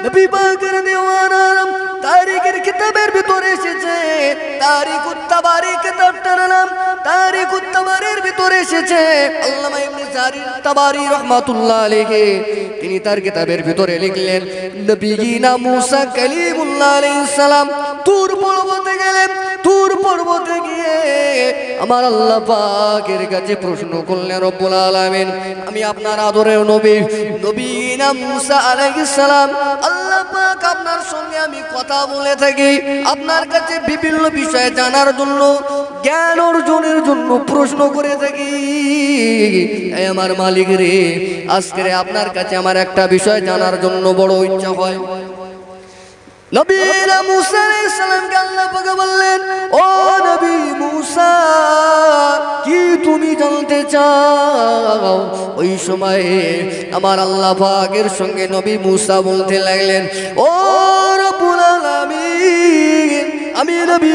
নবী পাকের দেওয়ানা তারিখের কিতাবের ভিতরে এসেছে, তারিকুত তাবারি কিতাবটার নাম তারিকুত তাবারির ভিতরে এসেছে। আল্লামা ইবনে জারির তাবারি রাহমাতুল্লাহ আলাইহি তিনি তার কিতাবের ভিতরে লিখলেন, নবীনা মুসা কালিমুল্লাহ আলাইহিস সালাম তুর পর্বতে গেলেন। তুর পর্বতে গিয়ে আমার আল্লাহ পাকের কাছে প্রশ্ন করলেন, রব্বুল আলামিন আমি আপনার আদরের নবী নবীনা মুসা আলাইহিস সালাম, আল্লাহ পাক আপনার সঙ্গে আমি কথা বলে থাকি, আপনার কাছে বিভিন্ন বিষয় জানার জন্য, জ্ঞান অর্জনের জন্য প্রশ্ন করে থাকি। এই আমার মালিক রে, আজকে আপনার কাছে আমার একটা বিষয় জানার জন্য বড় ইচ্ছা হয়। নবীনা মুসা আলাইহিস সালামকে আল্লাহ পাক বললেন, ও নবী মুসা, কি তুমি জানতে চাও? ওই সময়ে আমার আল্লাহ পাকের সঙ্গে নবী মুসা বলতে লাগলেন, ও রব্বুল আলামিন, আমি নবী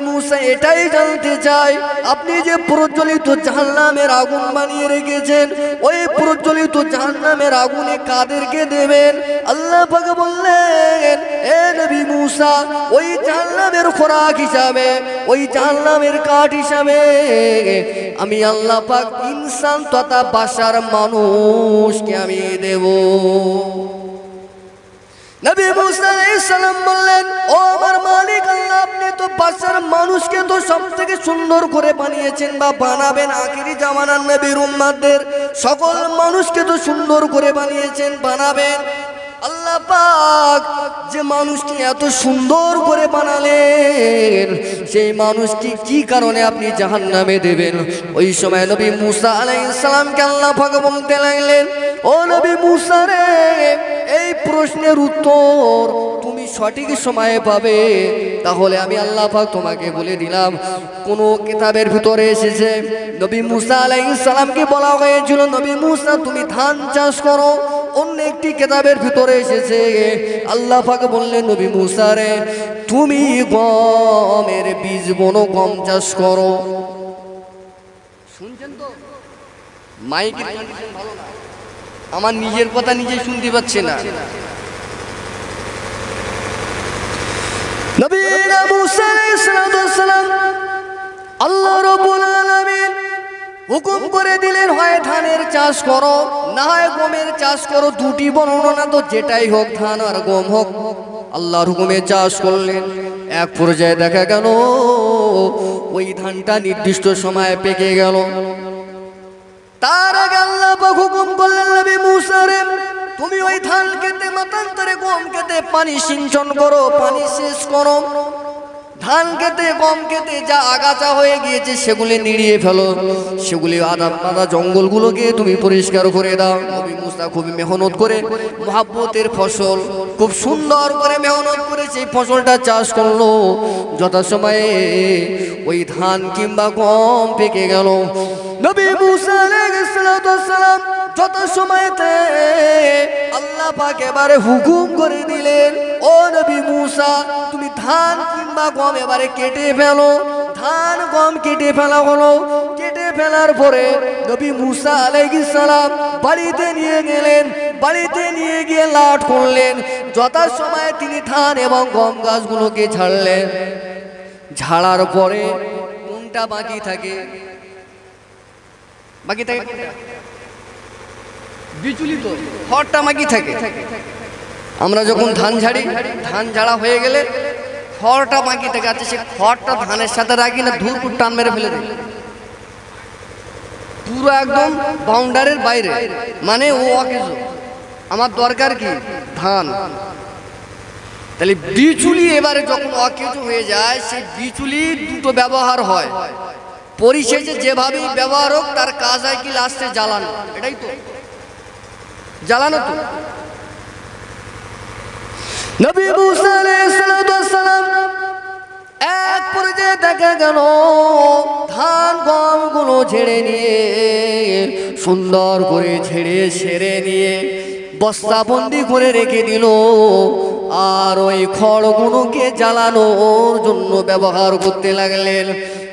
মুসা এটাই জানতে চাই, আপনি যে প্রজ্বলিত জাহান্নামের আগুন বানিয়ে রেখেছেন, ওই প্রজ্বলিত জাহান্নামের আগুনে কাদেরকে দেবেন? আল্লাহ পাক বললেন, এ নবী মুসা, ওই জাহান্নামের খোরাক হিসাবে, ওই জাহান্নামের কাঠ হিসাবে আমি আল্লাহ পাক ইনসান তথা বাশার মানুষকে আমি দেব। নবী মুসা আলাইহিস সালাম বললেন, ও আমার মালিক আল্লাহ, আপনি তো বাশার মানুষকে তো সবথেকে সুন্দর করে বানিয়েছেন বা বানাবেন, আখিরি জামানার নবীর উম্মতদের সকল মানুষকে তো সুন্দর করে বানিয়েছেন, বানাবেন। আল্লাহ পাক যে মানুষকে এত সুন্দর করে বানালেন, সেই মানুষকে কি কারণে আপনি জাহান্নামে দেবেন? ওই সময় নবী মুসা আলাইহিস সালামকে আল্লাহ পাক বলতে লাগলেন, ও নবী মুসা রে, এই প্রশ্নের উত্তর তুমি সঠিক সময়ে পাবে। তাহলে আমি আল্লাহ পাক তোমাকে বলে দিলাম, কোন কিতাবের ভিতরে এসেছে নবী মুসা আলাইহিস সালামকে বলা হয়েছিল, নবী মুসা তুমি ধান চাষ করো। অন্য একটি কিতাবের ভিতরে এসেছে আল্লাহ পাক বললেন, নবী মুসা রে, তুমি গমের বীজ বোনো, গম চাষ করো। শুনছেন তো? মাইকের কন্ডিশন ভালো না, আমার নিজের কথা নিজে শুনতে পাচ্ছি না। নবীনা মুসা আলাইহিস সালাম আল্লাহ রাব্বুল আলামিন হুকুম করে দিলেন, হয় ধানের চাষ করো, না হয় গমের চাষ করো। দুটি বর্ণনা তো যেটাই হোক, ধান আর গম হোক, আল্লাহর হুকুমে চাষ করলেন। এক পর্যায়ে দেখা গেল ওই ধানটা নির্দিষ্ট সময়ে পেকে গেল। তার আগে আল্লাহ পাক হুকুম করলেন, নবী মুসা রে, তুমি ওই ধান খেতে মতান্তরে গম খেতে পানি সিঞ্চন করো, পানি সেচ করো। ধান খেতে গম খেতে যা আগাছা হয়ে গিয়েছে সেগুলি নিড়িয়ে ফেলো, সেগুলি আদা জঙ্গলগুলোকে তুমি পরিষ্কার করে দাও। নবী মুসা খুবই মেহনত করে মুহাব্বতের ফসল খুব সুন্দর করে মেহনত করে সেই ফসলটা চাষ করলো। যথাসময়ে ওই ধান কিংবা গম পেকে গেল। নবী মুসা আলাইহিস সালাম যত সময়তে আল্লাহ পাক এবারে হুকুম করে দিলেন, ও নবী মুসা, তুমি ধান কিংবা গম এবারে কেটে ফেলো। ধান গম কেটে ফেলা হলো। কেটে ফেলার পরে নবী মুসা আলাইহিস সালাম বাড়িতে নিয়ে গেলেন। বাড়িতে নিয়ে গিয়ে লাট করলেন। যথাসময়ে তিনি ধান এবং গম গাছগুলোকে ঝাড়লেন। ঝাড়ার পরে কোনটা বাকি থাকে? বাকি থাকে বিচুলিত খড়টা বাকি থাকে। আমরা যখন ধান ঝাড়ি, ধান ঝাড়া হয়ে গেলে খড়টা বাকি থাকে। আচ্ছা, সে খড়টা ধানের সাথে রাখি না ধুর টান মেরে ফেলে দিই, পুরো একদম বাউন্ডারির বাইরে, মানে ও অকেজো। আমার দরকার কি? ধান। তাহলে বিচুলি এবারে যখন অকেজো হয়ে যায়, সেই বিচুলি দুটো ব্যবহার হয়। পরিশেষে যেভাবেই ব্যবহার হোক, তার কাজ হয় কি লাস্টে জ্বালানো। এটাই তো জ্বালানো। তো নবী মুসা আলাইহিস সালাম এক পর্যায়ে দেখা গেল ধান গমগুলো ঝেড়ে নিয়ে, সুন্দর করে ঝেড়ে সেরে নিয়ে বস্তাবন্দি করে রেখে দিল। আর ওই খড়গুলোকে জ্বালানোর জন্য ব্যবহার করতে লাগলেন।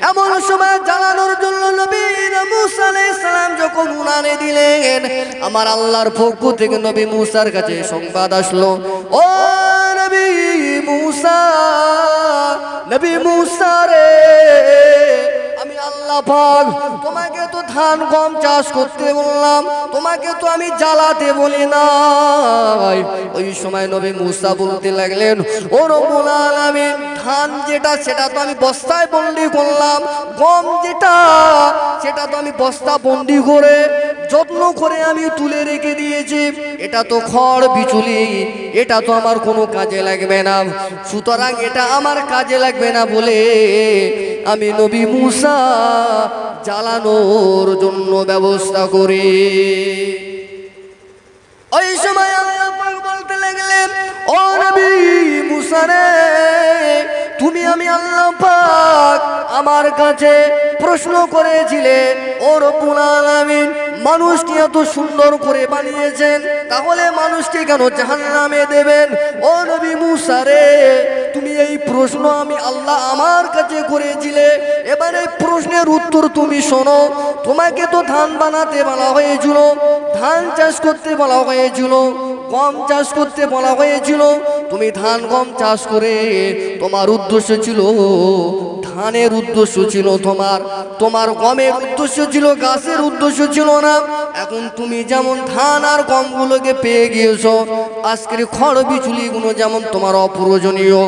এমন সময় জ্বালানোর জন্য নবী মুসা আলাইহিস সালাম যখন উনানে দিলেন, আমার আল্লাহর পক্ষ থেকে নবী মুসার কাছে সংবাদ আসলো, ও নবী মুসা, নবী মুসা রে, আমি আল্লাহ পাক তোমাকে তো ধান গম চাষ করতে বললাম, তোমাকে তো আমি জ্বালাতে বলি নাই। ওই সময় নবী মুসা বলতে লাগলেন, ও রব্বুল আলামিন, ধান যেটা সেটা তো আমি বস্তায় বন্দি করলাম, গম যেটা সেটা তো আমি বস্তা বন্দি করে যত্ন করে আমি তুলে রেখে দিয়েছি, এটা তো খড় বিচুলি, এটা তো আমার কোনো কাজে লাগবে না, সুতরাং এটা আমার কাজে লাগবে না বলে আমি নবী মুসা জ্বালানোর জন্য ব্যবস্থা করি। ওই সময় আল্লাহ পাক বলতে লাগলেন, ও নবী মুসা রে, তুমি আমি আল্লাহ পাক আমার কাছে প্রশ্ন করেছিলে, ও রব্বুল আলামিন, মানুষকে এত সুন্দর করে বানিয়েছেন, তাহলে মানুষকে কেন জাহান্নামে দেবেন? ও নবী মুসা রে, তুমি এই প্রশ্ন আমি আল্লাহ আমার কাছে করেছিলে, এবার এই প্রশ্নের উত্তর তুমি শোনো। তোমাকে তো ধান বানাতে বলা হয়েছিল, ধান চাষ করতে বলা হয়েছিল, গম চাষ করতে বলা হয়েছিল, তুমি ধান গম চাষ করে তোমার উদ্দেশ্য ছিল, ধানের উদ্দেশ্য ছিল তোমার গমের উদ্দেশ্য ছিল, গাছের উদ্দেশ্য ছিল না। এখন তুমি যেমন ধান আর গমগুলোকে পেয়ে গিয়েছো, আজকের খড় বিচুলিগুলো যেমন তোমার অপ্রয়োজনীয়,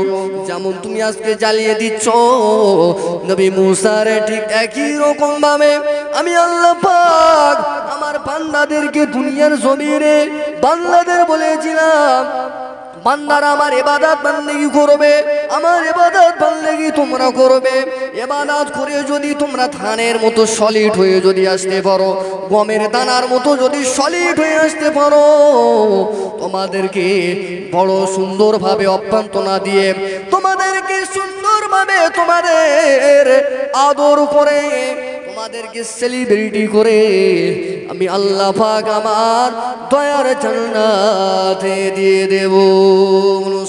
যেমন তুমি আজকে জ্বালিয়ে দিচ্ছ, নবী মুসা রে ঠিক একই রকম ভাবে আমি আল্লাহ পাক আমার বান্দাদেরকে দুনিয়ার জমিনে বান্দাদের বলেছিলাম, বান্দারা আমার ইবাদত বন্দেগী করবে, আমার ইবাদত বন্দেগী তোমরা করবে। ইবাদত করে যদি তোমরা ধানের মতো সলিড হয়ে যদি আসতে পারো, গমের দানার মতো যদি সলিড হয়ে আসতে পারো, তোমাদেরকে বড় সুন্দরভাবে অভ্যর্থনা দিয়ে, তোমাদেরকে সুন্দরভাবে তোমাদের আদর করে, তোমাদেরকে সেলিব্রিটি করে আমি আল্লাহ পাক আমার দয়ার জান্নাতে দিয়ে দেব।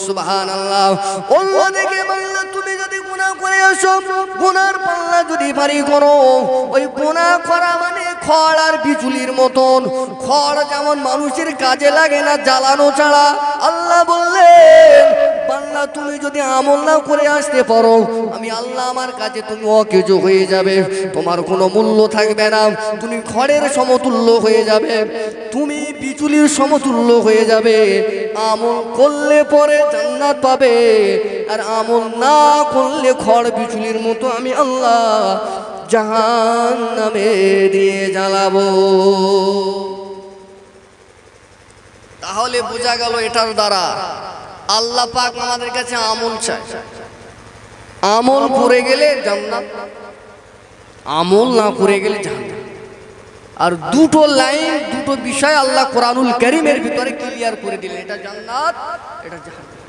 সুবহানাল্লাহ। অন্যদিকে বাংলা তুমি যদি গুনাহ করে আসো, গুনার পাল্লা যদি ভারী করো, ওই গুনাহ করা মানে খড় আর বিচুলির মতন। খড় যেমন মানুষের কাজে লাগে না জ্বালানো ছাড়া, আল্লাহ বললেন বাংলা তুমি যদি আমল না করে আসতে পারো, আমি আল্লাহ আমার কাছে তুমি অকেজ হয়ে যাবে, তোমার কোনো মূল্য থাকবে না, তুমি খড়ের সমতুল্য হয়ে যাবে, তুমি বিচুলির সমতুল্য হয়ে যাবে। আমল করলে পরে জান্নাত পাবে, আর আমল না করলে খড় বিচুলির মতো আমি আল্লাহ জাহান্নামে দিয়ে জ্বালাবো। তাহলে বোঝা গেল এটার দ্বারা আল্লাহ পাক আমাদের কাছে আমল চায়, আমল করে গেলে জান্নাত, আমল না করে গেলে জাহান্নাম। আর দুটো লাইন, দুটো বিষয় আল্লাহ কোরআনুল কারীমের ভিতরে ক্লিয়ার করে দিলেন, এটা জান্নাত, এটা জাহান্নাম।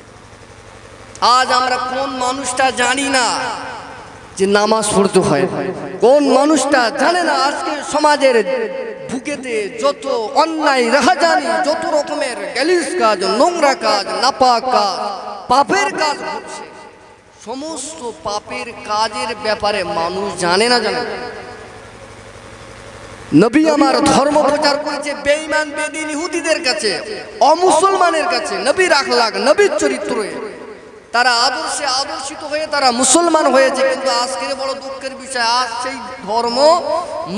আজ আমরা কোন মানুষটা জানি না যে নামাজ পড়তে হয়, কোন মানুষটা জানে না আজকে সমাজের বুকেতে যত অন্যায় রাহাজানি, যত রকমের গ্যালিস কাজ, নোংরা কাজ, নাপাক কাজ, পাপের কাজ হচ্ছে, সমস্ত পাপের কাজের ব্যাপারে মানুষ জানে না। নবী আমার ধর্ম প্রচার করেছে বেঈমান বেদিন ইহুদিদের কাছে, অমুসলমানের কাছে। নবীর আখলাক, নবীর চরিত্রে তারা আদর্শে আদর্শিত হয়ে তারা মুসলমান হয়েছে, কিন্তু আজকের বড় দুঃখের বিষয়, আজ সেই ধর্ম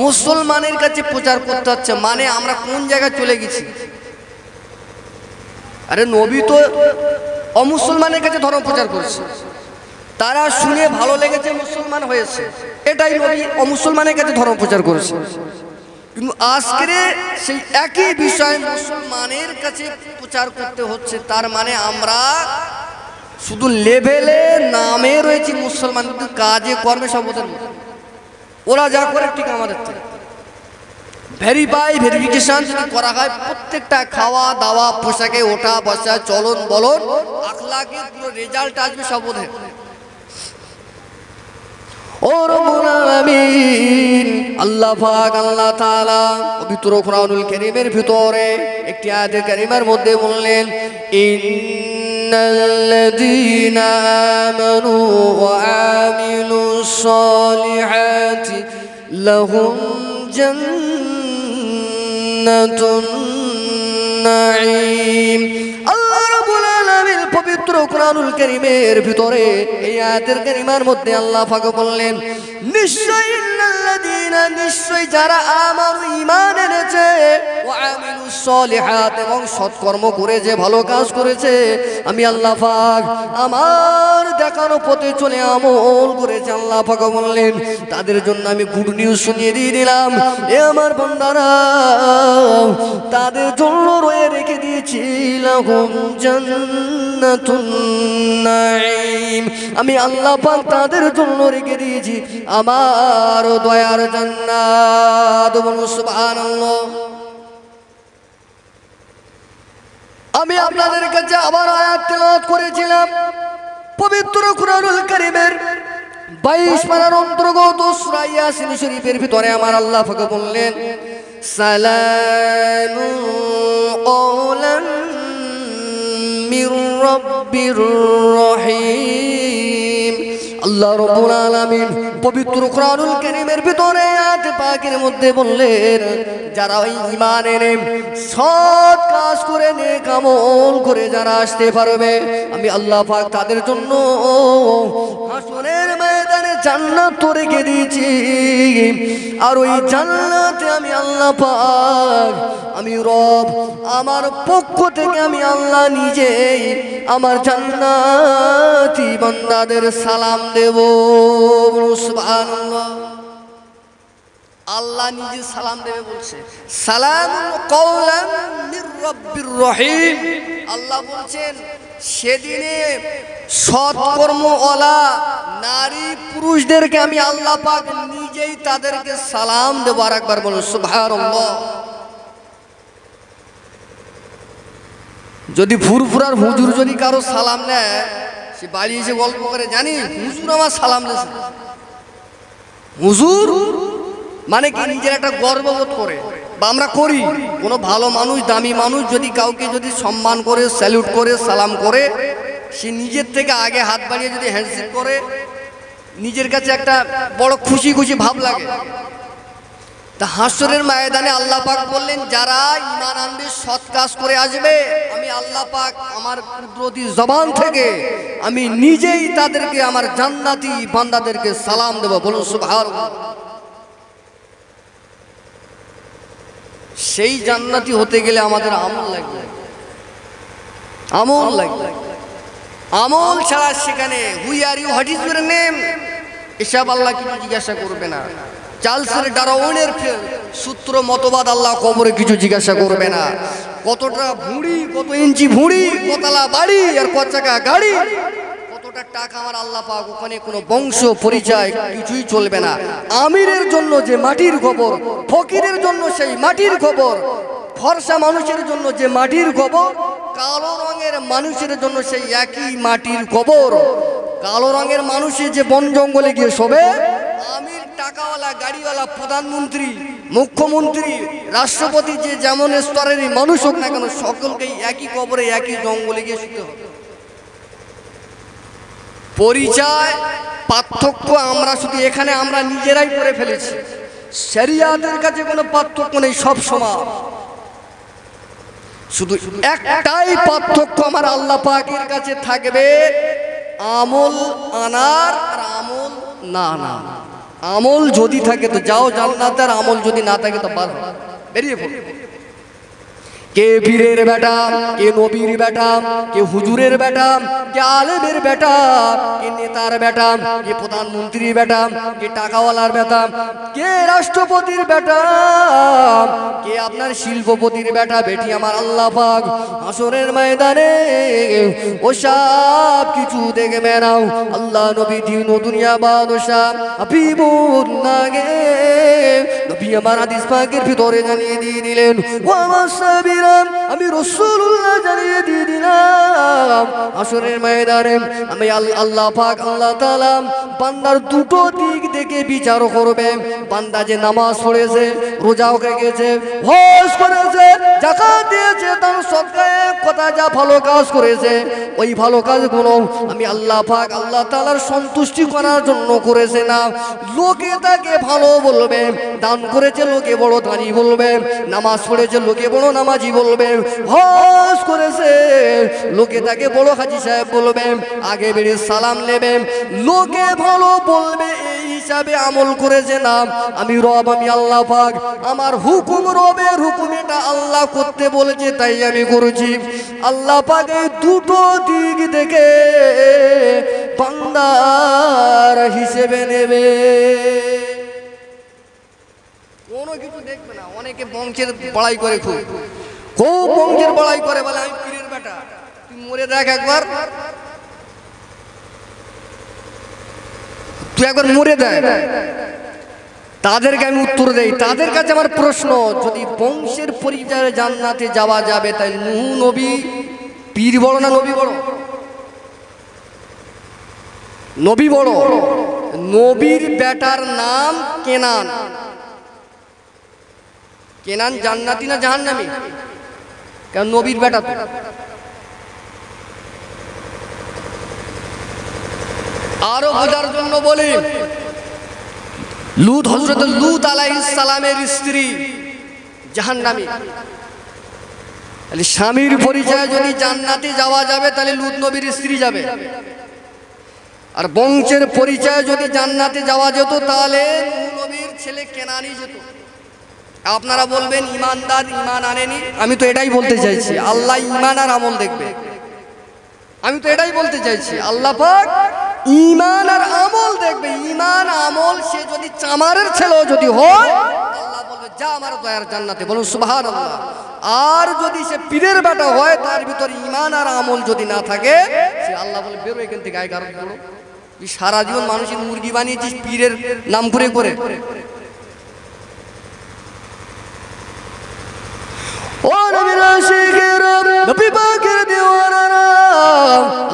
মুসলমানের কাছে প্রচার করতে হচ্ছে। মানে আমরা কোন জায়গায় চলে গেছি? আরে নবী তো অমুসলমানের কাছে ধর্ম প্রচার করেছে, তারা শুনে ভালো লেগেছে, মুসলমান হয়েছে, এটাই নবী অমুসলমানের কাছে ধর্ম প্রচার করেছে। কিন্তু আজকের সেই একই বিষয় মুসলমানের কাছে প্রচার করতে হচ্ছে। তার মানে আমরা শুধু লেভেলে নামে রয়েছি মুসলমান, কিন্তু কাজে কর্মে সব ওদের মতো। ওরা যা করে ঠিক আমাদের থেকে ভেরিফিকেশন যদি করা হয়, প্রত্যেকটা খাওয়া দাওয়া, পোশাকে ওঠা বসা, চলন বলন, আখলাকে পুরো রেজাল্ট আসবে সব ওদের। ও রব্বুল আলামিন, আল্লাহ পাক আল্লাহ তাআলা পবিত্র কোরআনুল কারীমের ভিতরে একটি আয়াতে কারিমার মধ্যে বললেন, الذين آمنوا وعملوا الصالحات لهم جنة النعيم আল্লাহ রাব্বুল আলামিন পবিত্র কোরআনুল কারীমের ভিতরে এই আয়াতের কারিমার মধ্যে আল্লাহ পাক বললেন নিশ্চয়ই ইন্নাল্লাযীনা নিশ্চয়ই যারা আমানু ঈমান এনেছে ওয়া আমিলুস সলিহাত এবং সৎকর্ম করে যে ভালো কাজ করেছে আমি আল্লাহ পাক আমার দেখানো পথে চলে আমল করেছে আল্লাহ পাক বললেন তাদের জন্য আমি গুড নিউজ শুনিয়ে দিয়ে দিলাম এ আমার বান্দারা তাদের জন্য রয়ে রেখে দিয়েছি লাহুম জান্নাতুন নাঈম আমি আল্লাহ পাক তাদের জন্য রেখে দিয়েছি আমার দয়ার জান্নাত বলুন সুবহানাল্লাহ আমি আপনাদের কাছে আবার আয়াত তেলাওয়াত করেছিলাম পবিত্র কুরআনুল কারীমের 22 পারার অন্তর্গত সূরা ইয়াসিন শরীফের ভিতরে আমার আল্লাহ পাক বললেন সালামু কওলান মির রাব্বির রহিম আল্লাহ রাব্বুল আলামিন পবিত্র কুরআনুল কারীমের ভিতরে আয়াত পাকের মধ্যে বললেন যারা ঈমান এনে সৎ কাজ করে নেক আমল করে যারা আসতে পারবে আমি আল্লাহ পাক তাদের জন্য হাসরের ময়দানে জান্নাত রেখে দিয়েছি আর ওই জান্নাতে আমি আল্লাহ পাক আমি রব আমার পক্ষ থেকে আমি আল্লাহ নিজেই আমার জান্নাতি বান্দাদের সালাম দেব সুবহানাল্লাহ আল্লাহ নিজে সালাম দেবে বলছে সালামুন কওলান মির রাব্বির রহিম আল্লাহ বলছেন সেদিনে সৎকর্মওয়ালা নারী পুরুষদেরকে আমি আল্লাহ পাক নিজেই তাদেরকে সালাম দেব আর একবার বলুন সুবহানাল্লাহ যদি ফুরফুরার হুজুর যদি কারো সালাম নেয় সে বাড়ি এসে গল্প করে জানি হুজুর আমার সালাম দিয়েছে হুজুর মানে কি নিজের একটা গর্ববোধ করে বা আমরা করি কোনো ভালো মানুষ দামি মানুষ যদি কাউকে যদি সম্মান করে স্যালুট করে সালাম করে সে নিজের থেকে আগে হাত বাড়িয়ে যদি হ্যান্ডশেক করে নিজের কাছে একটা বড় খুশি খুশি ভাব লাগে তা হাসরের ময়দানে আল্লাহ পাক বললেন যারা ঈমান আনবে সৎ কাজ করে আসবে আমি আল্লাহ পাক আমার কুদরতি জবান থেকে আমি নিজেই তাদেরকে আমার জান্নাতি বান্দাদেরকে সালাম দেব বলুন সুবহানাল্লাহ সেই জান্নাতি হতে গেলে আমাদের আমল লাগবে আমল লাগবে আমল ছাড়া সেখানে who are you what is your name এসব আল্লাহ কিছু জিজ্ঞাসা করবে না চার্লসের ডারউইনের সূত্র মতবাদ আল্লাহ কবরে কিছু জিজ্ঞাসা করবে না কতটা ভুঁড়ি কত ইঞ্চি ভুঁড়ি কতলা বাড়ি আর কত চাকা গাড়ি কতটা টাকা আমার আল্লাহ পাক ওখানে কোনো বংশ পরিচয় কিছুই চলবে না আমিরের জন্য যে মাটির খবর ফকিরের জন্য সেই মাটির খবর ফর্সা মানুষের জন্য যে মাটির খবর কালো রঙের মানুষের জন্য সেই একই মাটির খবর কালো রঙের মানুষের যে বন জঙ্গলে গিয়ে শোবে আমির টাকাওয়ালা গাড়িওয়ালা প্রধানমন্ত্রী মুখ্যমন্ত্রী রাষ্ট্রপতি যে যেমন স্তরেরই মানুষ হোক না কেন সকলকেই একই কবরে একই জঙ্গলে গিয়ে শুতে হবে পরিচয় পার্থক্য আমরা শুধু এখানে আমরা নিজেরাই করে ফেলেছি শরিয়াতের কাছে কোনো পার্থক্য নেই সব সমান শুধু একটাই পার্থক্য আমার আল্লাহ পাকের কাছে থাকবে আমল আনার আর আমল না আনা আমল যদি থাকে তো যাও জান্নাতে আর আমল যদি না থাকে তো বাদ বেরিয়ে পড়ো কে পীরের বেটা কে নবীর বেটা কে হুজুরের বেটা কে আলেমের বেটা কে নেতার বেটা কে প্রধানমন্ত্রীর বেটা কে টাকাওয়ালার বেটা কে রাষ্ট্রপতির বেটা কে আপনার শিল্পপতির বেটা বেটি আমার আল্লাহ পাক হাসরের ময়দানে ও সব কিছু দেখবে নাও আল্লাহ নবী দিন ও দুনিয়া বাদশা হাবিবুর লাগে নবী আমার হাদিস পাকের ভিতরে জানিয়ে দিয়ে দিলেন ও আমার সাহাবীরা আমি রাসূলুল্লাহ জানিয়ে দিয়ে দিলাম হাসরের ময়দানে আমি আল্লাহ পাক আল্লাহ তাআলা বান্দার দুটো দিক দেখে বিচার করবে বান্দা যে নামাজ পড়েছে রোজা রেখেছে হজ করেছে যাকাত দিয়েছে তার সদকায়ে কথা যা ভালো কাজ করেছে ওই ভালো কাজগুলো আমি আল্লাহ পাক আল্লাহ তাআলার সন্তুষ্টি করার জন্য করেছে না। লোকে তাকে ভালো বলবে, দান করেছে লোকে বড় দানি বলবে, নামাজ পড়েছে লোকে বড় নামাজি বলবে, হজ করেছে লোকে তাকে বড় হাজি সাহেব বলবে, আগে বেরিয়ে সালাম নেবে লোকে ভালো বলবে, এই হিসাবে আমল করেছে না। আমি রব, আমি আল্লাহ পাক, আমার হুকুম রবের হুকুম, এটা আল্লাহ করতে বলেছে তাই আমি করেছি। আল্লাহ পাক এই দুটো দিক দেখে বান্দার হিসেবে নেবে, কোনো কিছু দেখবে না। অনেকে বংশের বড়াই করে, খুব বংশের বড়াই করে, বলে আমি পীরের বেটা, তুই মরে দেখ একবার, তুই একবার মরে দেখ। তাদেরকে আমি উত্তর দেই, তাদের কাছে আমার প্রশ্ন, যদি বংশের পরিচয়ে জান্নাতে যাওয়া যাবে তাই নূহ নবী পীর বড় না নবী বড়? নবী বড়। নবীর বেটার নাম কেনান। কেনান জান্নাতি না জাহান্নামী? কারণ নবীর বেটা তো। আরো বোঝার জন্য বলি, লূত, হযরত লূত আলাইহিস সালামের স্ত্রী জাহান্নামী। তাহলে স্বামীর পরিচয়ে যদি জান্নাতে যাওয়া যাবে তাহলে লূত নবীর স্ত্রী যাবে, আর বংশের পরিচয়ে যদি জান্নাতে যাওয়া যেত তাহলে নূহ নবীর ছেলে কেনানই যেত। আপনারা বলবেন ইমানদার ইমান আনেনি, আমি তো এটাই বলতে চাইছি, আল্লাহ ইমান আর আমল দেখবে। আমি তো এটাই বলতে চাইছি, আল্লাহ পাক ঈমান আর আমল দেখবে। ঈমান আমল সে যদি চামারের ছেলেও যদি হয়, আল্লাহ বলবে যা আমার দয়ার জান্নাতে, বলুন সুবহানাল্লাহ। আর যদি সে পীরের বেটা হয়, তার ভিতর ঈমান আর আমল যদি না থাকে, সে আল্লাহ বলে বেরো এখান থেকে, আয় গারদ করো। তুই সারা জীবন মানুষের মুরগি বানিয়েছিস পীরের নাম করে করে। ও নবীর আশিকেরা, নবী পাকের দিওয়ানারা,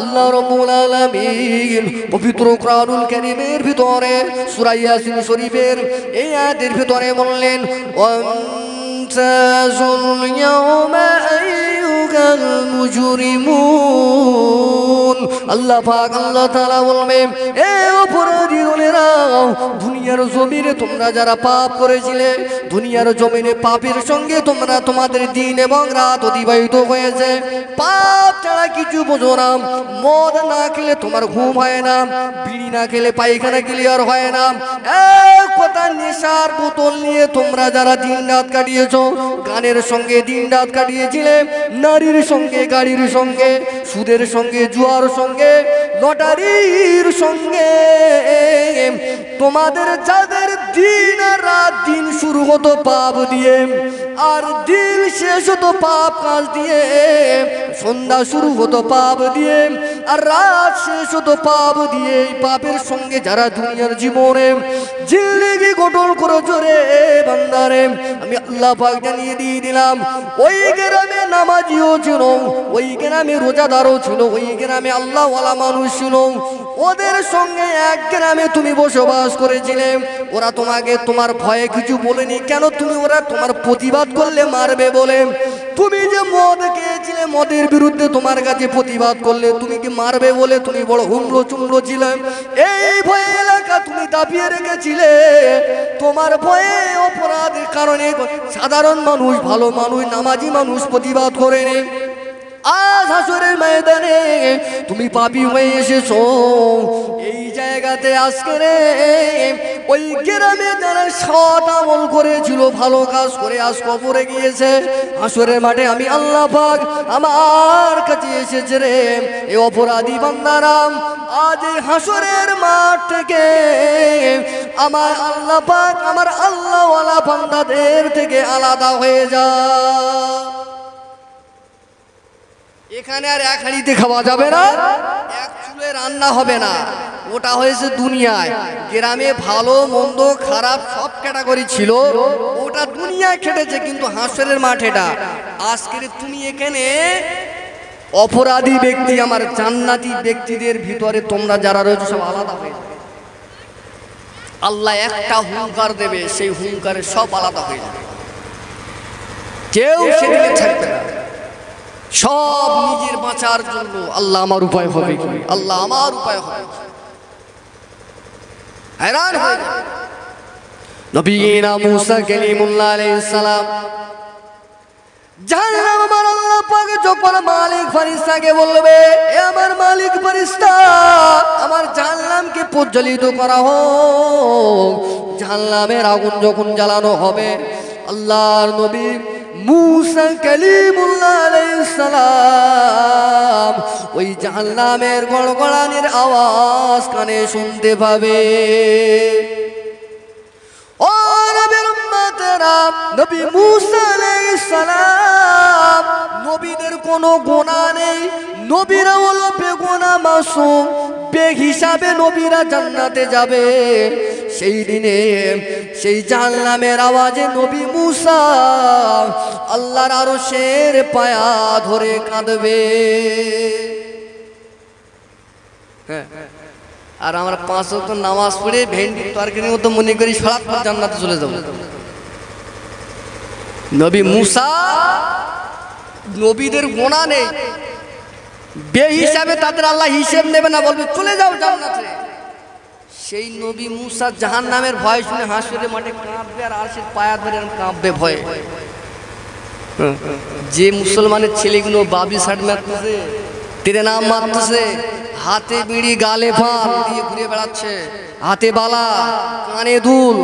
আল্লাহ রাব্বুল আলামিন পবিত্র কোরআনুল কারীমের ভিতরে সূরা ইয়াসিন শরীফের এই আয়াতের ভিতরে বললেন, ওয়ামতাজুল ইয়াওমা আইয়ুহাল মুজরিমুন। আল্লাহ পাক আল্লাহ তাআলা বলবেন, এ অপরাধী দলেরা, দুনিয়ার জমিনে তোমরা যারা পাপ করেছিলে, দুনিয়ার জমিনে পাপের সঙ্গে তোমরা তোমাদের দিন এবং রাত অতিবাহিত হয়েছে, পাপ ছাড়া কিছু বোঝো না। মদ না খেলে তোমার ঘুম হয় না, বিড়ি না খেলে পায়খানা ক্লিয়ার হয় না, এক কথা নেশার বোতল নিয়ে তোমরা যারা দিন রাত কাটিয়েছো, গানের সঙ্গে দিন রাত কাটিয়েছিলে, নারীর সঙ্গে গাড়ির সঙ্গে, সুদের সঙ্গে জুয়ার সঙ্গে, লটারির সঙ্গে, তোমাদের যাদের দিন আর রাত, দিন শুরু হতো পাপ দিয়ে আর দিন শেষ হতো পাপ কাজ দিয়ে, সন্ধ্যা শুরু হতো পাপ দিয়ে আর রাত শেষ হতো পাপ দিয়ে, এই পাপের সঙ্গে যারা দুনিয়ার জীবনে জিন্দেগি গঠন করেছো রে বান্দারে, আমি আল্লাহ পাক জানিয়ে দিয়ে দিলাম, ওই গ্রামে নামাজিও ছিল, ওই গ্রামে রোজাদারও ছিল, ওই গ্রামে আল্লাহওয়ালা মানুষ ছিল, ওদের সঙ্গে এক গ্রামে তুমি বসবাস করেছিলে। ওরা তোমাকে তোমার ভয়ে কিছু বলেনি কেন? তুমি ওরা তোমার প্রতিবাদ করলে মারবে বলে। তুমি যে মদ খেয়েছিলে, মদের বিরুদ্ধে তোমার কাছে প্রতিবাদ করলে, তুমি কি মারবে বলে তুমি বড় হুমড়ো চুমড়ো ছিলে। এই ভয়ে এলাকা তুমি দাপিয়ে রেখেছিলে, তোমার ভয়ে অপরাধের কারণে সাধারণ মানুষ, ভালো মানুষ, নামাজি মানুষ প্রতিবাদ করেনি। আজ হাসরের ময়দানে তুমি পাপী হয়ে এসেছো, এই জায়গাতে আজকে রে ওই গ্রামে যারা সৎ আমল করেছিল, ভালো কাজ করে আজ কবরে গিয়েছে, হাসরের মাঠে আমি আল্লাহ পাক আমার কাছে এসেছে রে এই অপরাধী বান্দারা। আজ এই হাসরের মাঠ থেকে আমার আল্লাহ পাক আমার আল্লাহওয়ালা বান্দাদের থেকে আলাদা হয়ে যায়। এখানে আর এক হাঁড়িতে খাওয়া যাবে না, এক চুলে রান্না হবে না, ওটা হয়েছে দুনিয়ায়। গ্রামে ভালো মন্দ খারাপ সব ক্যাটাগরি ছিল, ওটা দুনিয়ায় খেটেছে, কিন্তু হাসরের মাঠ এটা। আজকের তুমি এখানে অপরাধী ব্যক্তি, আমার জান্নাতি ব্যক্তিদের ভিতরে তোমরা যারা রয়েছে সব আলাদা হয়ে যাবে। আল্লাহ একটা হুঙ্কার দেবে, সেই হুঙ্কারে সব আলাদা হয়ে যাবে, কেউ সেদিকে থাকবে না, সব বাঁচার জন্য আল্লাহ আমার উপায় হবে কি, আল্লাহ আমার উপায় হবে, हैरान হয়ে যায়। নবীনা মুসা কালিমুল্লাহ আলাইহিস সালাম জাহান্নাম আমার আল্লাহ পাক যখন মালিক ফেরেশতাকে বলবে, এ আমার মালিক ফেরেশতা, আমার জাহান্নামকে প্রজ্বলিত করা হোক। জাহান্নামের আগুন যখন জ্বালানো হবে, আল্লাহর নবী মুসা কালিমুল্লাহ আলাইহিস সালাম ওই জাহান্নামের গড়গড়ানির আওয়াজ কানে শুনতে পাবে। ও নবীর উম্মতেরা, নবী মুসা আলাইহিস সালাম নবীদের কোনো গুনাহ নেই, নবীরা হলো বেগুনাহ মাসুম, বেহিসাবে নবীরা জান্নাতে যাবে। সেই দিনে সেই জাহান্নামের আওয়াজে নবী মুসা আল্লাহর আরশের পায়া ধরে কাঁদবে। হ্যাঁ, আর আমরা 5 ওয়াক্ত নামাজ পড়ে ভেন্ডি তরকারির মতো মনে করি সারাত জান্নাতে চলে যাব। নবী মুসা, নবীদের গুনাহ নেই, বেহিসাবে তাদের আল্লাহ হিসেব নেবে না, বলবে চলে যাও জান্নাতে। সেই নবী মুসা জাহান্নামের ভয় শুনে হাসরের মাঠে কাঁদবে আর আরশের পায়া ধরে কাঁদবে ভয়ে। যে মুসলমানের ছেলেগুলো বাবি শার্ট মারতেছে, তেরে নাম মারতেছে, হাতে বিড়ি গালে ফান দিয়ে ঘুরে বেড়াচ্ছে, হাতে বালা কানে দুল,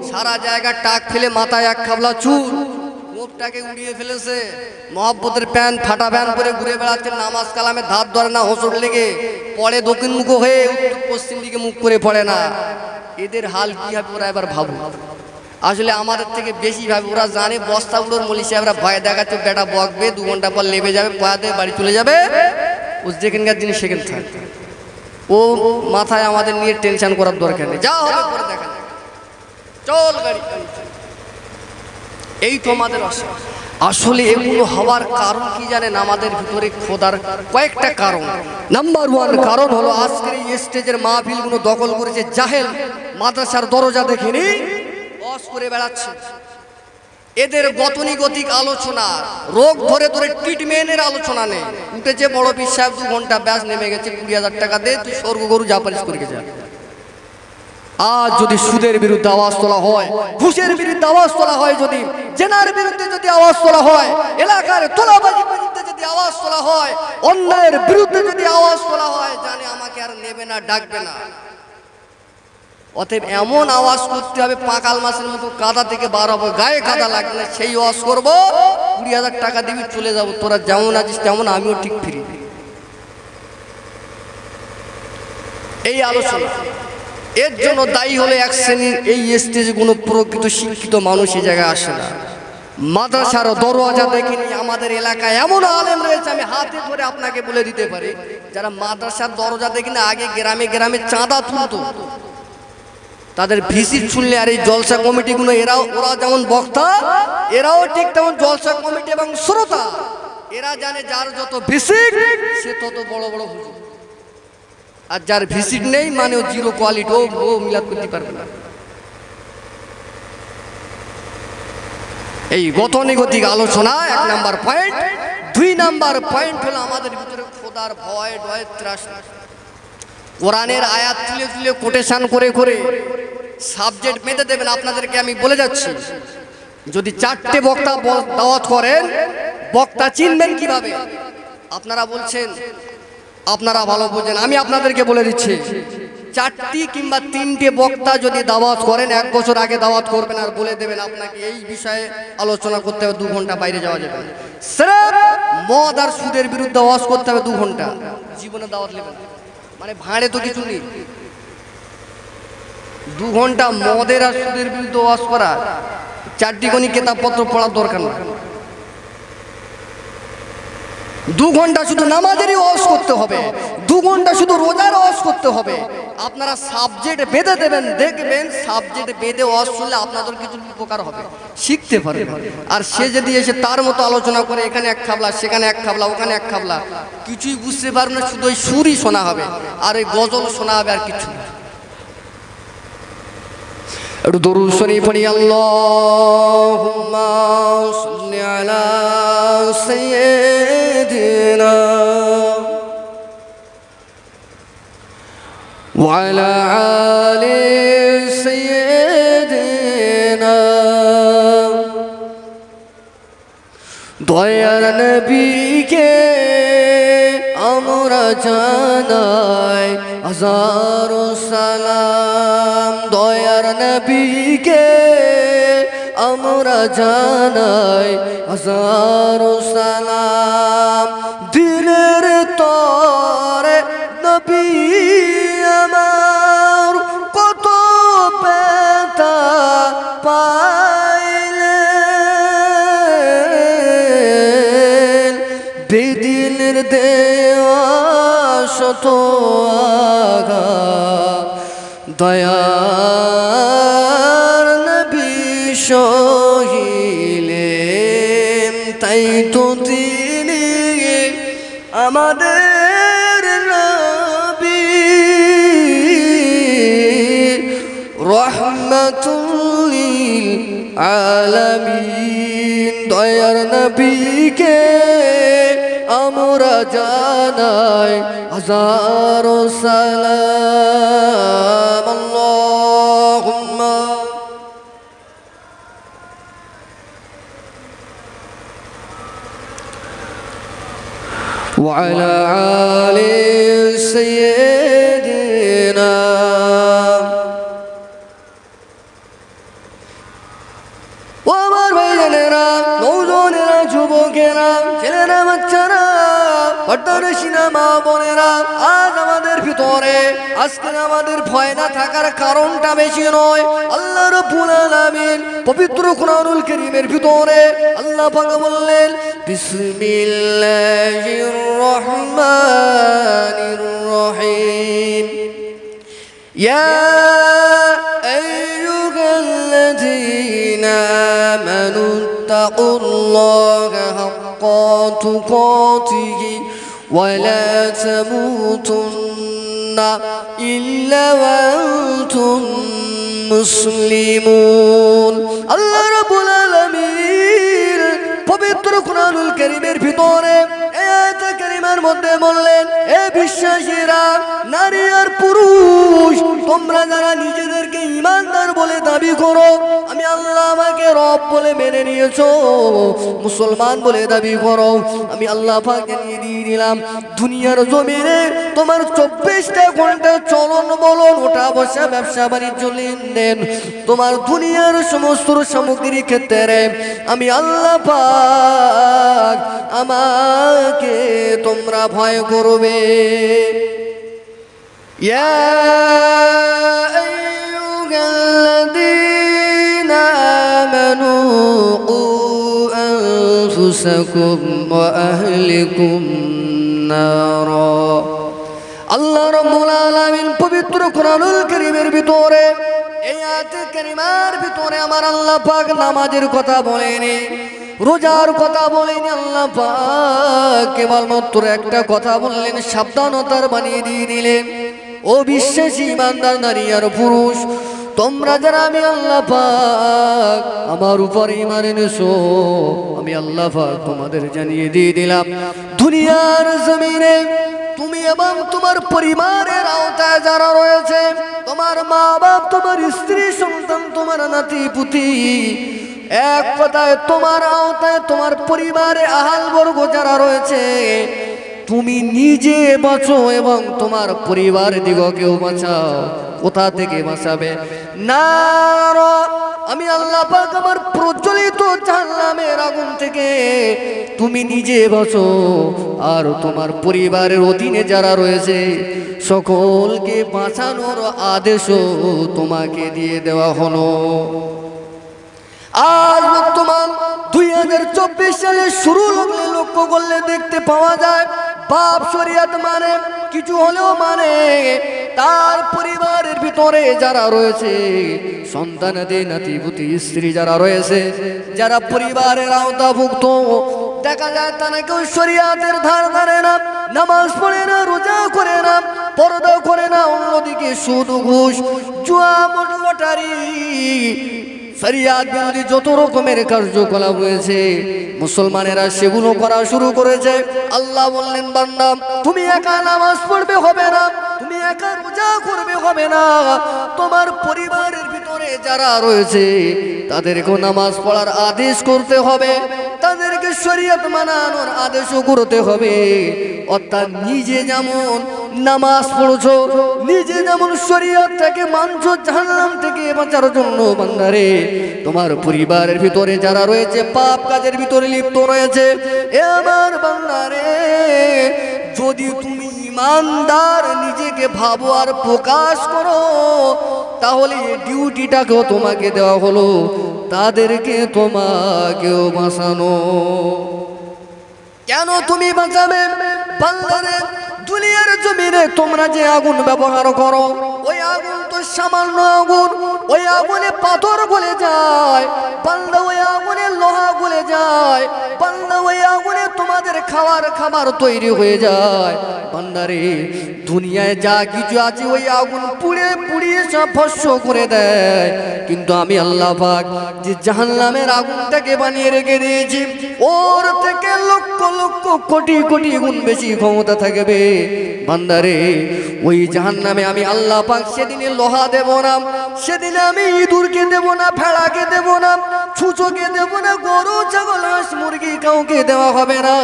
সারা জায়গা টাক ফেলে মাথায় এক খাবলা চুল, মুখটাকে উড়িয়ে ফেলেছে, মহব্বতের প্যান্ট ফাটা প্যান্ট পরে ঘুরে বেড়াচ্ছে, নামাজ কালামে ধার ধরে না, হোঁচট লেগে পড়ে দক্ষিণ মুখ হয়ে পশ্চিম দিকে মুখ করে পড়ে না। এদের হাল কি হবে ওরা এবার ভাবো। আসলে আমাদের থেকে বেশি ভাবে ওরা জানে বস্তাগুলোর মলি সাহেবরা ভয় দেখাচ্ছে, বেটা বকবে, 2 ঘন্টা পর লেবে যাবে, পয়াতে বাড়ি চলে যাবে, ও যেখানকার জিনিস সেখানে থাকবে। ও মাথায় আমাদের নিয়ে টেনশন করার দরকার নেই, যা হবে করে দেখা যাবে, চল গাড়ি। এই তো আমাদের আসলে এগুলো হওয়ার কারণ কি জানেন? আমাদের ভিতরে খোদার কয়েকটা কারণ। নাম্বার 1 কারণ হলো আজকের এই স্টেজের মাহফিলগুলো দখল করেছে জাহেল, মাদ্রাসার দরজা দেখেনি বস করে বেড়াচ্ছে। এদের গতানুগতিক আলোচনা, রোগ ধরে ধরে ট্রিটমেন্টের আলোচনা নেই। উঠেছে বড় পীর সাহেব, 2 ঘন্টা ব্যাস নেমে গেছে, 20,000 টাকা দে, তুই স্বর্গ গরু যা পারিস করে যা। আজ যদি সুদের বিরুদ্ধে আওয়াজ তোলা হয়, ঘুষের বিরুদ্ধে আওয়াজ তোলা হয়, যদি জেনার বিরুদ্ধে যদি আওয়াজ তোলা হয়, এলাকার তোলাবাজির বিরুদ্ধে যদি আওয়াজ তোলা হয়, অন্যায়ের বিরুদ্ধে যদি আওয়াজ তোলা হয়, জানে আমাকে আর নেবে না, ডাকবে না। অতএব এমন আওয়াজ করতে হবে পাকাল মাছের মতো কাদা থেকে বার হবো, গায়ে কাদা লাগবে না, সেই আওয়াজ করবো। 20,000 টাকা দিবি, চলে যাবো, তোরা যেমন আছিস তেমন আমিও ঠিক ফিরি। এই আলোচনা এর জন্য দায়ী হলে এক শ্রেণীর এই স্টেজে কোনো প্রকৃত শিক্ষিত মানুষ এই জায়গায় আসে না। মাদ্রাসার দরওয়াজা দেখিনি আমাদের এলাকায় এমন আলেম রয়েছে, আমি হাতে ধরে আপনাকে বলে দিতে পারি, যারা মাদ্রাসার দরজা দেখিনি আগে গ্রামে গ্রামে চাঁদা তুলতো। তাদের ভিসিট শুনলে আর এই জলসা কমিটিগুলো ওরা যেমন বক্তা, এরাও ঠিক তেমন জলসা কমিটি এবং শ্রোতা। এরা জানে যার যত ভিসিট সে তত বড় বড় হুজুর, আর যার ভিসিট নেই মানে ও জিরো কোয়ালিটি, ও মিলাদ করতে পারবে না। এই গতানুগতিক আলোচনা 1 নাম্বার পয়েন্ট। 2 নাম্বার পয়েন্ট হলো আমাদের ভিতরে খোদার ভয় ডয় ত্রাস। কোরআনের আয়াত তুলে তুলে কোটেশন করে করে সাবজেক্ট বেঁধে দেবেন। আপনাদেরকে আমি বলে যাচ্ছি, যদি 4টে বক্তা দাওয়াত করেন, বক্তা চিনবেন কিভাবে? আপনারা বলছেন আপনারা ভালো বোঝেন, আমি আপনাদেরকে বলে দিচ্ছি, 4টি কিংবা 3টে বক্তা যদি দাওয়াত করেন, 1 বছর আগে দাওয়াত করবেন আর বলে দেবেন আপনাকে এই বিষয়ে আলোচনা করতে হবে, 2 ঘন্টা বাইরে যাওয়া যাবে না। সির্ফ মদ আর সুদের বিরুদ্ধে ওয়াজ করতে হবে 2 ঘন্টা, জীবনে দাওয়াত নেবেন মানে ভাঁড়ে তো কিছু নেই। 2 ঘন্টা মদের আর সুদের বিরুদ্ধে ওয়াজ করা, 4টি কোনি কিতাবপত্র পড়ার দরকার না। 2 ঘন্টা শুধু নামাজেরই ওয়াজ করতে হবে, 2 ঘন্টা শুধু রোজার ওয়াজ করতে হবে। আপনারা সাবজেক্ট বেঁধে দেবেন, দেখবেন সাবজেক্ট বেঁধে ওয়াজ শুনলে আপনাদের কিছু উপকার হবে, শিখতে পারবেন। আর সে যদি এসে তার মতো আলোচনা করে, এখানে 1 খাবলা, সেখানে 1 খাবলা, ওখানে 1 খাবলা, কিছুই বুঝতে পারবেন না, শুধু ওই সুরই শোনা হবে আর ওই গজল শোনা হবে, আর কিছু না। একটু দরুদ শরীফ পড়ি, আল্লাহুম্মা সাল্লি আলা সাইয়্যিদিনা وعلى آل سيدنا দয়ার নবীকে আমরা জানাই হাজারো সালাম দয়ার নবীকে আমরা জানাই হাজারো সালাম দিলের তরে নবী আমার কত ব্যথা পাইলেন বেদিনের দেওয়া শত আঘাত দয়ার নবী সহিলেন তাই তো তিনি আমাদের নবী রহমাতুল লিল আলামিন দয়ার নবীকে আমরা জানাই হাজারো সালাম আল্লাহুম্মা وعلى آل سيدنا وامر ভাইজানেরা নওজোয়ানেরা যুবকেরা ছেলেরা বাচ্চারা পর্দানশীলা মা বোনেরা আজ আমাদের ভিতরে আজকে আমাদের ভয় না থাকার কারণটা বেশি নয় আল্লাহ রাব্বুল আলামিন পবিত্র কুরআনুল কারীমের ভিতরে আল্লাহ পাক বললেন বিসমিল্লাহির রহমানির রহিম ইয়া আইয়ুহাল্লাযীনা আমানু তাকুল্লাহা হাক্কা তুকাতিহি ولا تموتن إلا وأنتم مسلمون الله رب العالمين পবিত্র কুরআনুল কারীমের ভিতরে আয়াত কারীমার মধ্যে বললেন হে বিশ্বাসীরা নারী আর পুরুষ তোমরা যারা নিজেদেরকে ঈমানদার বলে দাবি করো আমি আল্লাহ আমাকে রব বলে মেনে নিয়েছো মুসলমান বলে দাবি করো আমি আল্লাহ পাককে নিয়ে দিয়ে দিলাম দুনিয়ার জমিনে তোমার 24টা ঘন্টা চলন বলন ওঠা বসা ব্যবসা বাণিজ্য লেনদেন তোমার দুনিয়ার সমস্ত সামগ্রী ক্ষেত্রে আমি আল্লাহ পাক আমাকে তোমরা ভয় করবে ইয়া আইয়ুহাল্লাযীনা আমানু কু আনফুসাকুম ওয়া আহলিকুম নারা আল্লাহ রাব্বুল আলামিন পবিত্র কুরআনুল কারীমের ভিতরে এই আয়াতে কারিমার ভিতরে আমার আল্লাহ পাক নামাজের কথা বলেনি রোজার কথা বলেনি আল্লাহ পাক কেবলমাত্র একটা কথা বললেন সাবধানতার বানিয়ে দিয়ে দিলেন ও বিশ্বাসী ঈমানদার নারী আর পুরুষ তোমরা যারা আমি আল্লাহ পাক আমার উপর ঈমান এনেছো আমি আল্লাহ পাক তোমাদের জানিয়ে দিয়ে দিলাম দুনিয়ার জমিনে তুমি এবং তোমার পরিবারের আওতায় যারা রয়েছে তোমার মা বাপ তোমার স্ত্রী সন্তান তোমার নাতি পুতি এক কথায় তোমার আওতায় তোমার পরিবারে আহাল বর্গ যারা রয়েছে তুমি নিজে বাঁচো এবং তোমার পরিবার দিগকেও বাঁচাও কোথা থেকে বাঁচাবে না আমি আল্লাহ পাক আমার প্রজ্বলিত জাহান্নামের আগুন থেকে তুমি নিজে বাঁচো আর তোমার পরিবারের অধীনে যারা রয়েছে সকলকে বাঁচানোর আদেশও তোমাকে দিয়ে দেওয়া হলো আজ বর্তমান 2024 সালে শুরু লাগলে লক্ষ্য করলে দেখতে পাওয়া যায় বাপ শরিয়ত মানে কিছু হলেও মানে তার পরিবারের ভিতরে যারা রয়েছে সন্তানাদি নাতিপুতি স্ত্রী যারা রয়েছে যারা পরিবারের আওতাভুক্ত দেখা যায় তারা কেউ শরিয়তের ধার ধারে না নামাজ পড়ে না রোজা করে না পর্দা করে না অন্যদিকে সুদ ঘুষ জুয়া লটারি শরিয়ত বিরোধী যত রকমের কার্যকলাপ রয়েছে মুসলমানেরা সেগুলো করা শুরু করেছে আল্লাহ বললেন বান্দা তুমি একা নামাজ পড়বে হবে না তুমি একা রোজা করবে হবে না, তোমার পরিবারের ভিতরে যারা রয়েছে তাদেরকে নামাজ পড়ার আদেশ করতে হবে, তাদেরকে শরীয়ত মানানোর আদেশও করতে হবে। অর্থাৎ নিজে যেমন নামাজ পড়ছো, নিজে যেমন শরীয়ত থেকে মানছো, জাহান্নাম থেকে বাঁচার জন্য বান্দারে তোমার পরিবারের ভিতরে যারা রয়েছে পাপ কাজের ভিতরে লিপ্ত রয়েছে, এ আমার বান্দারে যদি তুমি ইমানদার নিজেকে ভাবো আর প্রকাশ করো, তাহলে ডিউটিটাকেও তোমাকে দেওয়া হলো, তাদেরকে তোমাকেও বাঁচানো। কেন তুমি বাঁচাবে বান্দারে? দুনিয়ার জমিনে তোমরা যে আগুন ব্যবহার করো, ওই আগুন তো সামান্য আগুন, ওই আগুনে পাথর গলে যায় বান্দা, ওই আগুনে লোহা গলে যায় বান্দা, ওই আগুনে তোমাদের খাবার তৈরি হয়ে যায় বান্দারে। দুনিয়ায় যা কিছু আছে ওই আগুন পুড়িয়ে সব ভস্ম করে দেয়, কিন্তু আমি আল্লাহ পাক যে জাহান্নামের আগুনটাকে বানিয়ে রেখে দিয়েছি, ওর থেকে লক্ষ লক্ষ কোটি কোটি গুণ বেশি ক্ষমতা থাকবে বান্দারে। ওই জাহান্নামে আমি আল্লাহ পাক সেদিনে লোহা দেব না, সেদিনে আমি ইঁদুরকে দেব না, ভেড়াকে দেব না, ছুঁচোকে দেব না, গরু ছাগল হাঁস মুরগি কাউকে দেওয়া হবে না।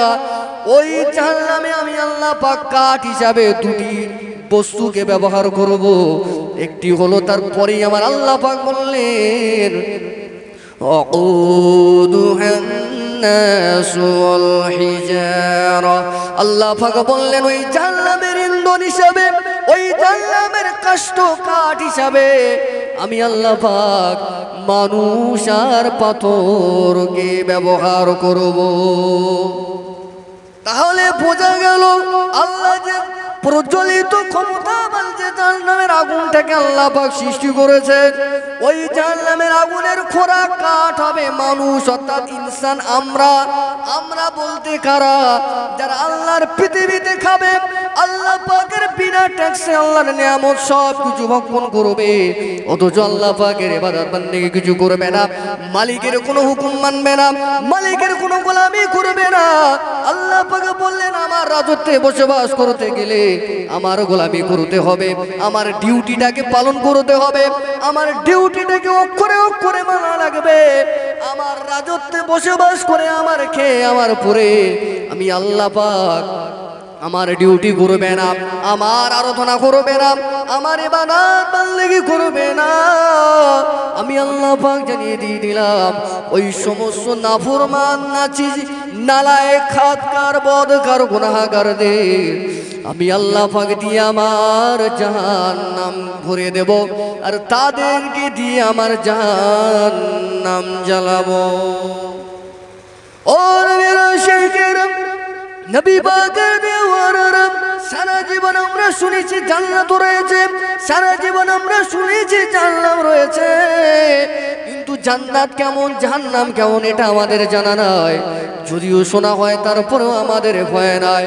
ওই জাহান্নামে আমি আল্লাহ পাক কাঠ হিসাবে দুটি বস্তুকে ব্যবহার করব। একটি হলো, তারপরেই আমার আল্লাহ পাক বললেন আল্লাহ পাক বললেন ওই জাহান্নামের ইন্ধন হিসাবে, ওই জাহান্নামের কাষ্ঠ কাঠ হিসাবে আমি আল্লাহ পাক মানুষ আর পাথরকে ব্যবহার করব। তাহলে বোঝা গেল আল্লাহ যে প্রজ্বলিত ক্ষমতা বলছে জাহান্নামের আগুনটাকে আল্লাহ পাক সৃষ্টি করেছে, ওই জাহান্নামের আগুনের খোরাক কাঠ হবে মানুষ, অর্থাৎ ইনসান। আমরা বলতে কারা? যারা আল্লাহর পৃথিবীতে খাবে, আল্লাহ পাকের বিনা ট্যাক্সে আল্লাহর নিয়ামত সব কিছু ভক্ষণ করবে, অথচ আল্লাহ পাকের ইবাদত বান্দেগি কিছু করবে না, মালিকের কোনো হুকুম মানবে না, মালিকের কোনো গোলামি করবে না। আল্লাহ পাক বললেন আমার রাজত্বে বসবাস করতে গেলে আমার গোলামি করতে হবে, আমার ডিউটিটাকে পালন করতে হবে, আমার ডিউটিটাকে অক্ষরে অক্ষরে মানা লাগবে। আমার রাজত্বে বসবাস করে আমার খেয়ে আমার পরে আমি আল্লাহ পাক আমার ডিউটি করবে না, আমার আরাধনা করবে না, আমার ইবাদত বান্দেগি করবে না। আমি আল্লাহ পাক জানিয়ে দিয়ে দিলাম ওই সমস্ত নাফরমান নাচিজ নালায়েক খাতকার বদকার গুনাহগারদের আমি আল্লাহ পাক দিয়ে আমার জাহান্নাম ভরে দেব, আর তাদেরকে দিয়ে আমার জাহান্নাম জ্বালাবো। ওর মেরা শেখের নবী পাকের দেওয়ারা সারা জীবন আমরা শুনেছি জান্নাত রয়েছে, সারা জীবন আমরা শুনেছি জান্নাত রয়েছে, কিন্তু জান্নাত কেমন জাহান্নাম কেমন এটা আমাদের জানা নাই। যদিও শোনা হয় তারপরেও আমাদের ভয় নাই।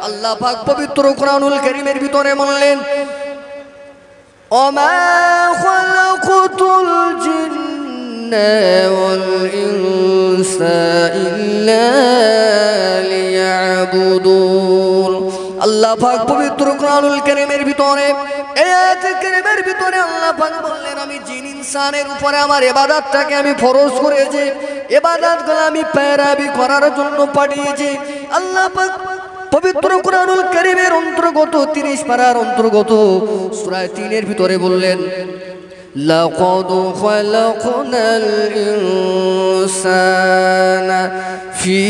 আল্লাহ পাক পবিত্র কোরআনুল কারীমের ভিতরে বললেন ওমা খালাকুতুল জিন্না ওয়াল ইনসা ইল্লা লিয়াবুদুন। আল্লাহ পাক পবিত্র কোরআনুল কারীমের ভিতরে এই আয়াতুল কারীমের ভিতরে আল্লাহ পাক বললেন আমি জিন ইনসানের উপরে আমার ইবাদতটাকে আমি ফরজ করেছি, ইবাদতগুলো আমি পেরাবি করার জন্য পাঠিয়েছি। আল্লাহ পাক পবিত্র কোরআনুল কারীমের অন্তর্গত 30 পারার অন্তর্গত সূরা 3 এর ভিতরে বললেন লাকাদ খালাকনাল ইনসানা ফি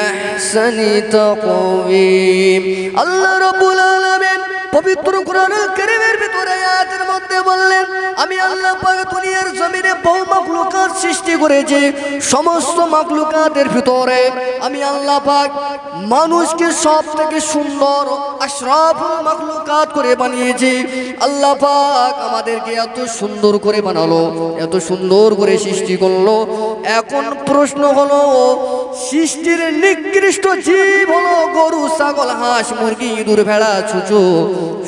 আহসানি তাকওয়িম। আল্লাহ রাব্বুল আলামিন পবিত্র কোরআনুল কারীমের ভিতরে আয়াতের মধ্যে বললেন আমি আল্লাহ পাক দুনিয়ার জমিনে বহু মাখলুকাত সৃষ্টি করেছি, সমস্ত মাখলুকাতের ভিতরে আমি আল্লাহ পাক মানুষকে সবথেকে সুন্দর আশরাফুল মাখলুকাত করে বানিয়েছি। আল্লাহ পাক আমাদেরকে এত সুন্দর করে বানালো, এত সুন্দর করে সৃষ্টি করলো। এখন প্রশ্ন হলো সৃষ্টির নিকৃষ্ট জীব হলো গরু ছাগল হাঁস মুরগি ইঁদুর ভেড়া ছুঁচো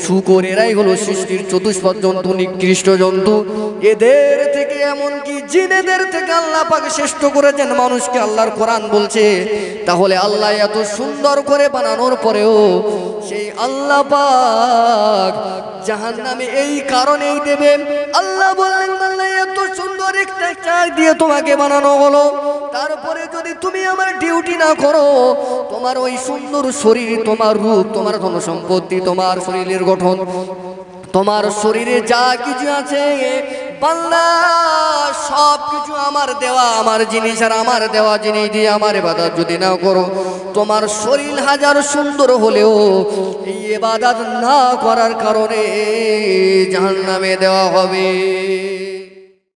শুকর, এরাই হলো সৃষ্টির চতুষ্পদ জন্তু, নিকৃষ্ট জন্তু। এদের থেকে এমনকি জিনেদের থেকে আল্লাহ পাক শ্রেষ্ঠ করেছেন মানুষকে। আল্লাহর কোরআন বলছে তাহলে আল্লাহ এত সুন্দর করে বানানোর পরেও সেই আল্লাহ পাক জাহান্নামে এই কারণেই দেবে। আল্লাহ বললেন আল্লাহ এত সুন্দর একটা চাক দিয়ে তোমাকে বানানো হলো, তারপরে যদি তুমি আমার ডিউটি না করো, তোমার ওই সুন্দর শরীর, তোমার রূপ, তোমার ধন সম্পত্তি, তোমার শরীরের গঠন, তোমার শরীরে যা কিছু আছে বান্দা সব কিছু আমার দেওয়া, আমার জিনিস আর আমার দেওয়া জিনিস দিয়ে আমার ইবাদত যদি না করো, তোমার শরীর হাজার সুন্দর হলেও এই ইবাদত না করার কারণে জাহান্নামে দেওয়া হবে।